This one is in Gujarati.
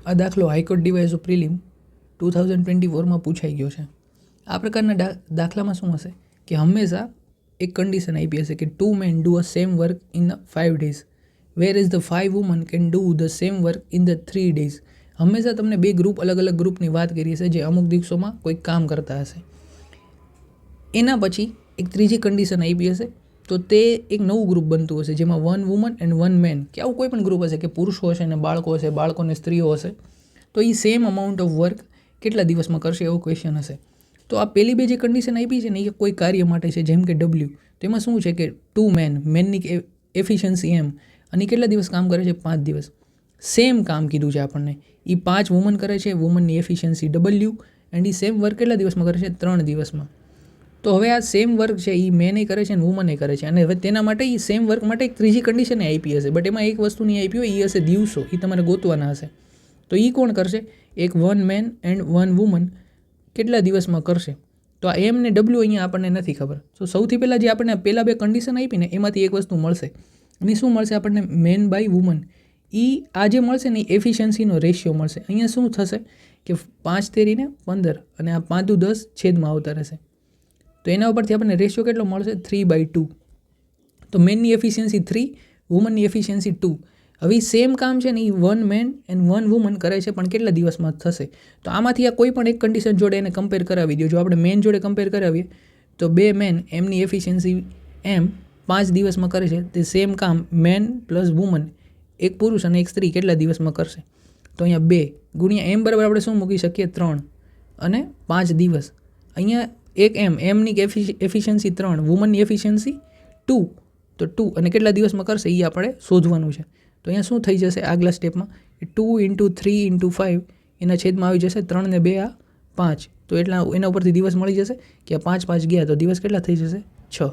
આ દાખલો હાઈકોર્ટ ડિવાઇસ ઓફ પ્રિલિમ 2024માં પૂછાઈ ગયો છે. આ પ્રકારના દાખલામાં શું હશે કે હંમેશા એક કન્ડિશન આપી હશે કે 2 men do a same work in 5 days whereas the 5 women can do the same work in the 3 days. હંમેશા તમને બે ગ્રુપ અલગ અલગ ગ્રુપની વાત કરી હશે જે અમુક દિવસોમાં કોઈ કામ કરતા હશે. એના પછી એક ત્રીજી કન્ડિશન આપી હશે તો તે એક નવું ગ્રુપ બનતું હશે જેમાં 1 woman and 1 man કે આવું કોઈ પણ ગ્રુપ હશે કે પુરુષો હશે અને બાળકો હશે, બાળકોને સ્ત્રીઓ હશે, તો એ સેમ અમાઉન્ટ ઓફ વર્ક કેટલા દિવસમાં કરશે એવો ક્વેશ્ચન હશે. તો આ પહેલી બે જે કન્ડિશન આપી છે ને એ કોઈ કાર્ય માટે છે જેમ કે W, તો એમાં શું છે કે 2 મેનની એફિશિયન્સી એમ અને કેટલા દિવસ કામ કરે છે 5 દિવસ. સેમ કામ કીધું છે આપણને, એ 5 વુમન કરે છે, વુમનની efficiency W and a same work કેટલા દિવસમાં કરે છે 3 દિવસમાં. તો હવે આ સેમ વર્ક છે એ મેન કરે છે અને વુમને કરે છે અને હવે તેના માટે એ સેમ વર્ક માટે એક ત્રીજી કન્ડિશન આપી હશે બટ એમાં એક વસ્તુ નહીં આપી હોય, એ હશે દિવસો, એ તમારે ગોતવાના હશે. તો એ કોણ કરશે? એક 1 મેન એન્ડ 1 વુમન કેટલા દિવસમાં કરશે. તો આ એમ ને W અહીંયા આપણને નથી ખબર. તો સૌથી પહેલાં જે આપણને પહેલાં બે કન્ડિશન આપી ને એમાંથી એક વસ્તુ મળશે અને શું મળશે આપણને? Man by woman. આ જે મળશે ને એ એફિશિયન્સીનો રેશિયો મળશે. અહીંયા શું થશે કે 5 તેરીને 15 અને આ 5 દુ 10 છેદમાં આવતા રહેશે. તો એના ઉપરથી આપણને રેશિયો કેટલો મળશે? 3/2. તો મેનની એફિશિયન્સી 3, વુમનની એફિશિયન્સી 2. હવે સેમ કામ છે ને એ 1 મેન એન્ડ 1 વુમન કરે છે પણ કેટલા દિવસમાં થશે. તો આમાંથી આ કોઈ પણ એક કન્ડિશન જોડે એને કમ્પેર કરાવી દો. જો આપણે મેન જોડે કમ્પેર કરાવીએ તો 2 મેન એમની એફિશિયન્સી એમ 5 દિવસમાં કરે છે, તે સેમ કામ મેન પ્લસ વુમન એક પુરુષ અને એક સ્ત્રી કેટલા દિવસમાં કરશે. તો અહીંયા 2 ગુણ્યા એમ બરાબર આપણે શું મૂકી શકીએ? 3 અને 5 દિવસ. અહીંયા એક એમની એફિશિયન્સી 3, વુમનની એફિશિયન્સી 2, તો 2 અને કેટલા દિવસમાં કરશે એ આપણે શોધવાનું છે. તો અહીંયા શું થઈ જશે આગલા સ્ટેપમાં? 2 × 3 × 5 એના છેદમાં આવી જશે 3 ને 2 5. તો એટલા એના ઉપરથી દિવસ મળી જશે કે 5 5 ગયા તો દિવસ કેટલા થઈ જશે? 6.